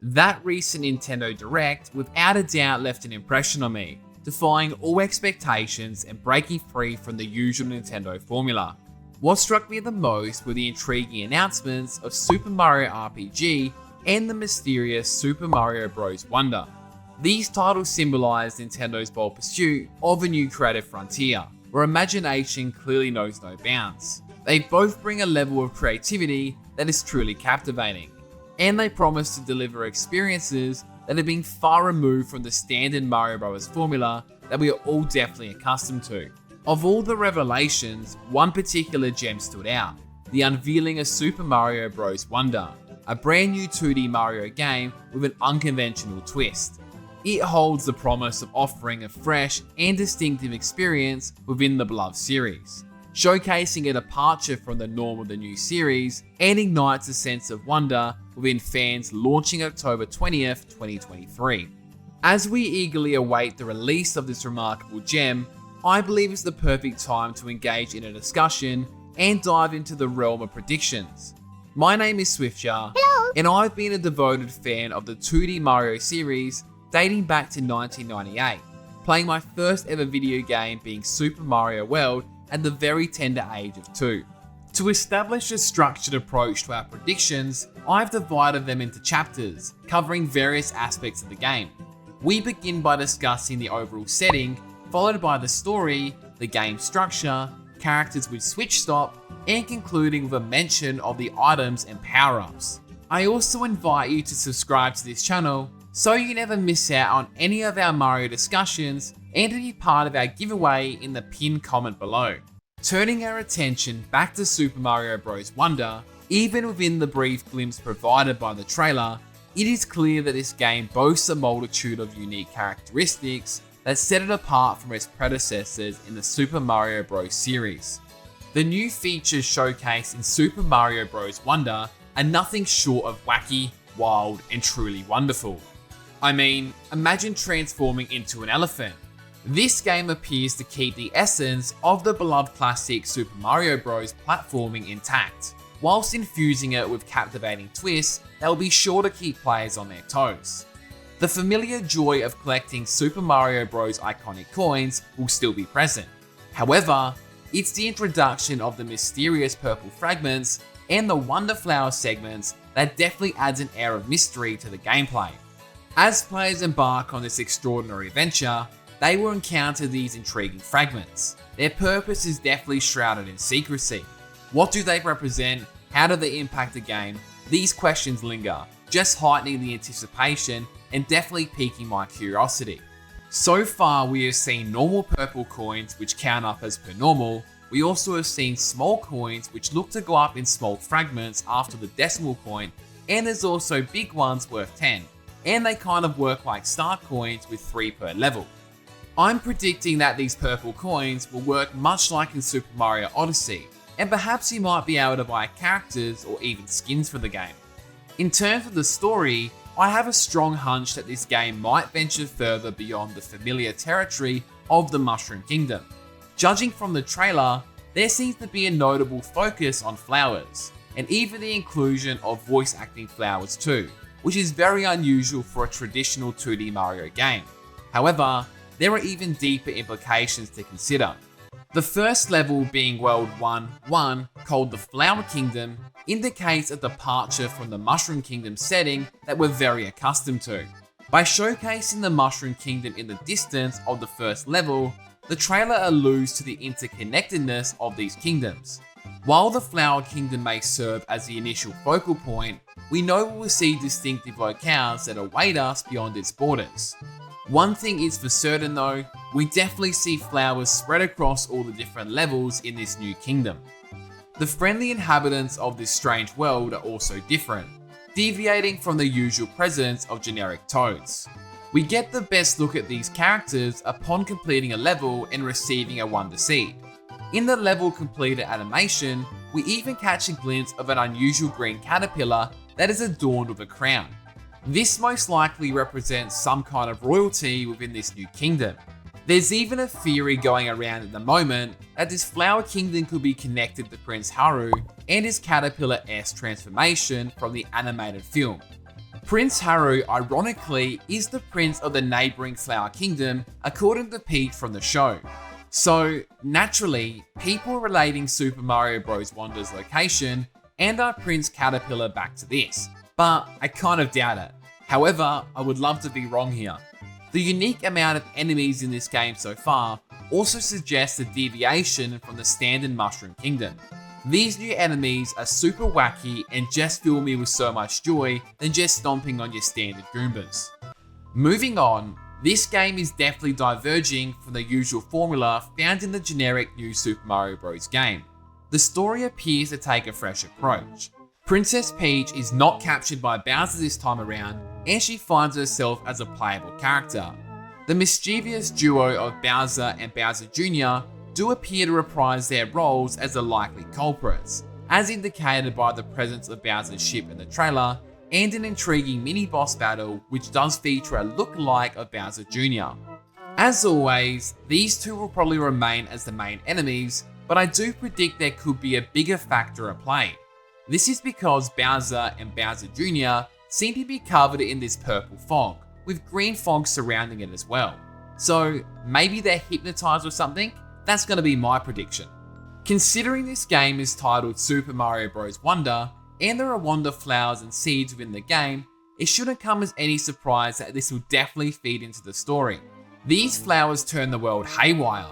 That recent Nintendo Direct without a doubt left an impression on me, defying all expectations and breaking free from the usual Nintendo formula. What struck me the most were the intriguing announcements of Super Mario RPG and the mysterious Super Mario Bros. Wonder. These titles symbolize Nintendo's bold pursuit of a new creative frontier, where imagination clearly knows no bounds. They both bring a level of creativity that is truly captivating, and they promise to deliver experiences that have been far removed from the standard Mario Bros. Formula that we are all definitely accustomed to. Of all the revelations, one particular gem stood out: the unveiling of Super Mario Bros. Wonder, a brand new 2D Mario game with an unconventional twist. It holds the promise of offering a fresh and distinctive experience within the beloved series, showcasing a departure from the norm of the new series and ignites a sense of wonder within fans, launching October 20th, 2023. As we eagerly await the release of this remarkable gem, I believe it's the perfect time to engage in a discussion and dive into the realm of predictions. My name is Swiftjar, and I've been a devoted fan of the 2D Mario series dating back to 1998, playing my first ever video game being Super Mario World at the very tender age of 2. To establish a structured approach to our predictions, I've divided them into chapters, covering various aspects of the game. We begin by discussing the overall setting, followed by the story, the game structure, characters with switch stop, and concluding with a mention of the items and power-ups. I also invite you to subscribe to this channel so you never miss out on any of our Mario discussions and to be part of our giveaway in the pinned comment below. Turning our attention back to Super Mario Bros. Wonder, even within the brief glimpse provided by the trailer, it is clear that this game boasts a multitude of unique characteristics that set it apart from its predecessors in the Super Mario Bros. Series. The new features showcased in Super Mario Bros. Wonder are nothing short of wacky, wild, and truly wonderful. I mean, imagine transforming into an elephant. This game appears to keep the essence of the beloved classic Super Mario Bros. Platforming intact, whilst infusing it with captivating twists that will be sure to keep players on their toes. The familiar joy of collecting Super Mario Bros. Iconic coins will still be present. However, it's the introduction of the mysterious purple fragments and the Wonder Flower segments that definitely adds an air of mystery to the gameplay. As players embark on this extraordinary venture, they will encounter these intriguing fragments. Their purpose is definitely shrouded in secrecy. What do they represent? How do they impact the game? These questions linger, just heightening the anticipation and definitely piquing my curiosity. So far, we have seen normal purple coins which count up as per normal. We also have seen small coins which look to go up in small fragments after the decimal point, and there's also big ones worth 10. And they kind of work like star coins with 3 per level. I'm predicting that these purple coins will work much like in Super Mario Odyssey, and perhaps you might be able to buy characters or even skins for the game. In terms of the story, I have a strong hunch that this game might venture further beyond the familiar territory of the Mushroom Kingdom. Judging from the trailer, there seems to be a notable focus on flowers, and even the inclusion of voice acting flowers too, which is very unusual for a traditional 2D Mario game. However, there are even deeper implications to consider. The first level, being World 1-1, called the Flower Kingdom, indicates a departure from the Mushroom Kingdom setting that we're very accustomed to. By showcasing the Mushroom Kingdom in the distance of the first level, the trailer alludes to the interconnectedness of these kingdoms. While the Flower Kingdom may serve as the initial focal point, we know we will see distinctive locales that await us beyond its borders. One thing is for certain though, we definitely see flowers spread across all the different levels in this new kingdom. The friendly inhabitants of this strange world are also different, deviating from the usual presence of generic toads. We get the best look at these characters upon completing a level and receiving a Wonder Seed. In the level completed animation, we even catch a glimpse of an unusual green caterpillar that is adorned with a crown. This most likely represents some kind of royalty within this new kingdom. There's even a theory going around at the moment that this Flower Kingdom could be connected to Prince Haru and his Caterpillar S transformation from the animated film. Prince Haru, ironically, is the prince of the neighbouring Flower Kingdom, according to Peach from the show. So, naturally, people are relating Super Mario Bros. Wonder's location and our Prince Caterpillar back to this, but I kind of doubt it. However, I would love to be wrong here. The unique amount of enemies in this game so far also suggests a deviation from the standard Mushroom Kingdom. These new enemies are super wacky and just fill me with so much joy than just stomping on your standard Goombas. Moving on, this game is definitely diverging from the usual formula found in the generic new Super Mario Bros. Game. The story appears to take a fresh approach. Princess Peach is not captured by Bowser this time around, and she finds herself as a playable character. The mischievous duo of Bowser and Bowser Jr. do appear to reprise their roles as the likely culprits, as indicated by the presence of Bowser's ship in the trailer, and an intriguing mini-boss battle which does feature a look-alike of Bowser Jr. As always, these two will probably remain as the main enemies, but I do predict there could be a bigger factor at play. This is because Bowser and Bowser Jr. seem to be covered in this purple fog, with green fog surrounding it as well. So maybe they're hypnotized or something? That's going to be my prediction. Considering this game is titled Super Mario Bros. Wonder, and there are wonder flowers and seeds within the game, it shouldn't come as any surprise that this will definitely feed into the story. These flowers turn the world haywire.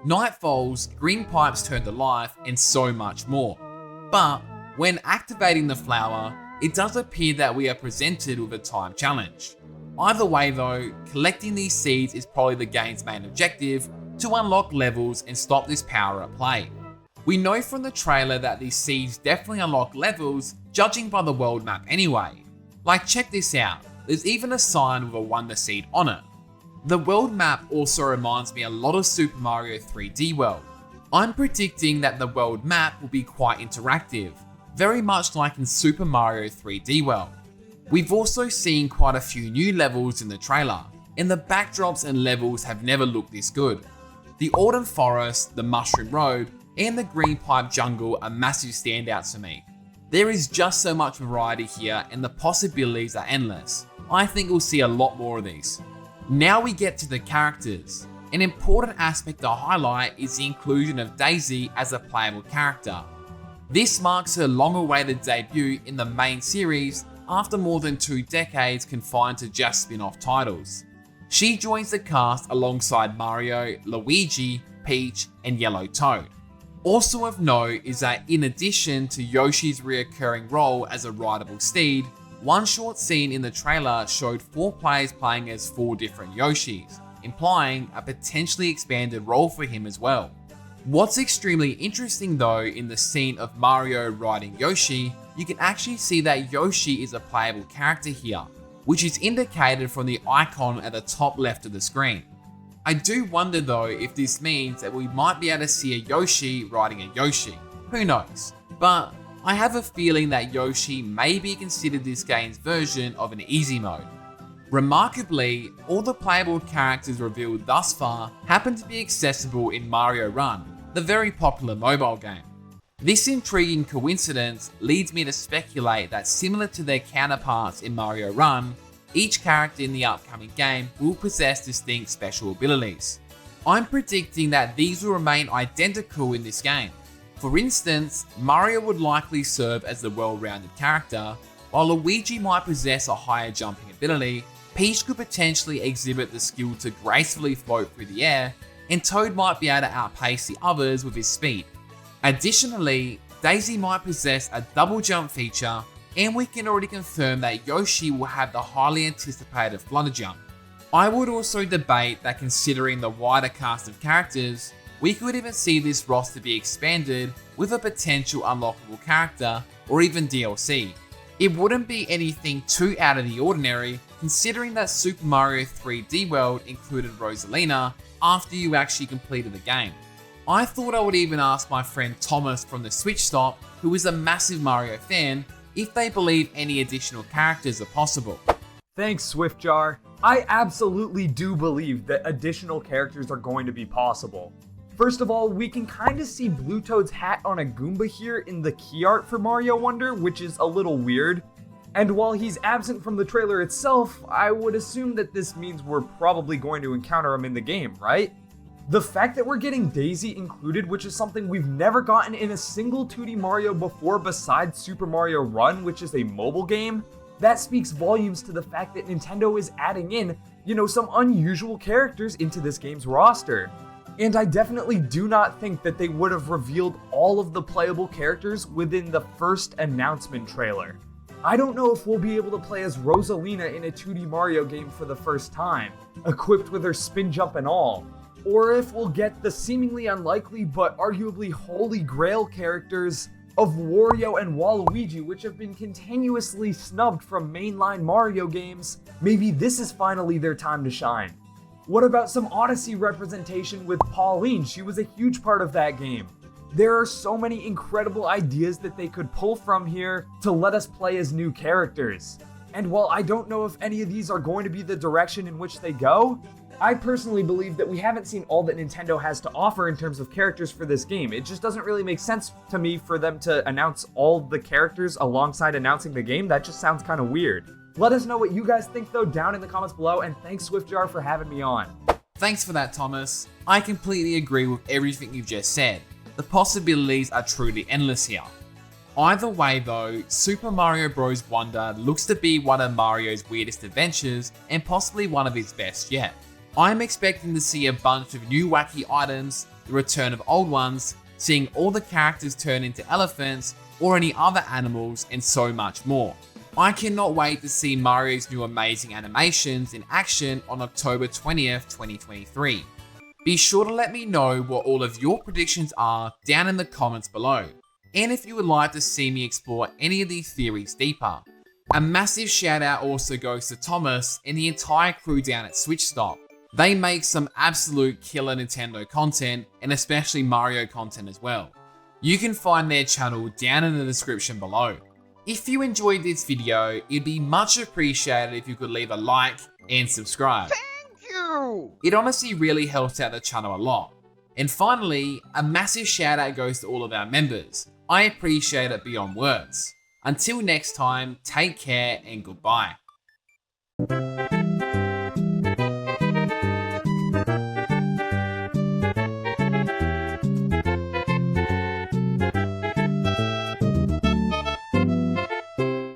Night falls, green pipes turn to life, and so much more. But when activating the flower, it does appear that we are presented with a time challenge. Either way though, collecting these seeds is probably the game's main objective to unlock levels and stop this power at play. We know from the trailer that these seeds definitely unlock levels, judging by the world map anyway. Like, check this out, there's even a sign with a wonder seed on it. The world map also reminds me a lot of Super Mario 3D World. I'm predicting that the world map will be quite interactive, very much like in Super Mario 3D World. We've also seen quite a few new levels in the trailer, and the backdrops and levels have never looked this good. The Autumn Forest, the Mushroom Road, and the Green Pipe Jungle are massive standouts for me. There is just so much variety here and the possibilities are endless. I think we'll see a lot more of these. Now we get to the characters. An important aspect to highlight is the inclusion of Daisy as a playable character. This marks her long-awaited debut in the main series after more than 2 decades confined to just spin-off titles. She joins the cast alongside Mario, Luigi, Peach, and Yellow Toad. Also of note is that in addition to Yoshi's reoccurring role as a rideable steed, one short scene in the trailer showed 4 players playing as 4 different Yoshis, implying a potentially expanded role for him as well. What's extremely interesting though, in the scene of Mario riding Yoshi, you can actually see that Yoshi is a playable character here, which is indicated from the icon at the top left of the screen. I do wonder though if this means that we might be able to see a Yoshi riding a Yoshi, who knows, but I have a feeling that Yoshi may be considered this game's version of an easy mode. Remarkably, all the playable characters revealed thus far happen to be accessible in Mario Run, the very popular mobile game. This intriguing coincidence leads me to speculate that similar to their counterparts in Mario Run, each character in the upcoming game will possess distinct special abilities. I'm predicting that these will remain identical in this game. For instance, Mario would likely serve as the well-rounded character, while Luigi might possess a higher jumping ability, Peach could potentially exhibit the skill to gracefully float through the air, and Toad might be able to outpace the others with his speed. Additionally, Daisy might possess a double jump feature, and we can already confirm that Yoshi will have the highly anticipated Flutter Jump. I would also debate that considering the wider cast of characters, we could even see this roster be expanded with a potential unlockable character or even DLC. It wouldn't be anything too out of the ordinary considering that Super Mario 3D World included Rosalina after you actually completed the game. I thought I would even ask my friend Thomas from the Switch Stop, who is a massive Mario fan, if they believe any additional characters are possible. Thanks, Swiftjar. I absolutely do believe that additional characters are going to be possible. First of all, we can kind of see Blue Toad's hat on a Goomba here in the key art for Mario Wonder, which is a little weird. And while he's absent from the trailer itself, I would assume that this means we're probably going to encounter him in the game, right? The fact that we're getting Daisy included, which is something we've never gotten in a single 2D Mario before besides Super Mario Run, which is a mobile game, that speaks volumes to the fact that Nintendo is adding in, some unusual characters into this game's roster. And I definitely do not think that they would have revealed all of the playable characters within the first announcement trailer. I don't know if we'll be able to play as Rosalina in a 2D Mario game for the first time, equipped with her spin jump and all, or if we'll get the seemingly unlikely but arguably holy grail characters of Wario and Waluigi, which have been continuously snubbed from mainline Mario games. Maybe this is finally their time to shine. What about some Odyssey representation with Pauline? She was a huge part of that game. There are so many incredible ideas that they could pull from here to let us play as new characters. And while I don't know if any of these are going to be the direction in which they go, I personally believe that we haven't seen all that Nintendo has to offer in terms of characters for this game. It just doesn't really make sense to me for them to announce all the characters alongside announcing the game. That just sounds kind of weird. Let us know what you guys think though down in the comments below, and thanks Swiftjar for having me on. Thanks for that, Thomas. I completely agree with everything you've just said. The possibilities are truly endless here. Either way though, Super Mario Bros. Wonder looks to be one of Mario's weirdest adventures and possibly one of his best yet. I'm expecting to see a bunch of new wacky items, the return of old ones, seeing all the characters turn into elephants or any other animals, and so much more. I cannot wait to see Mario's new amazing animations in action on October 20th, 2023. Be sure to let me know what all of your predictions are down in the comments below, and if you would like to see me explore any of these theories deeper. A massive shout out also goes to Thomas and the entire crew down at Swiftjar. They make some absolute killer Nintendo content, and especially Mario content as well. You can find their channel down in the description below. If you enjoyed this video, it'd be much appreciated if you could leave a like and subscribe. Thank you! It honestly really helps out the channel a lot. And finally, a massive shout out goes to all of our members. I appreciate it beyond words. Until next time, take care and goodbye.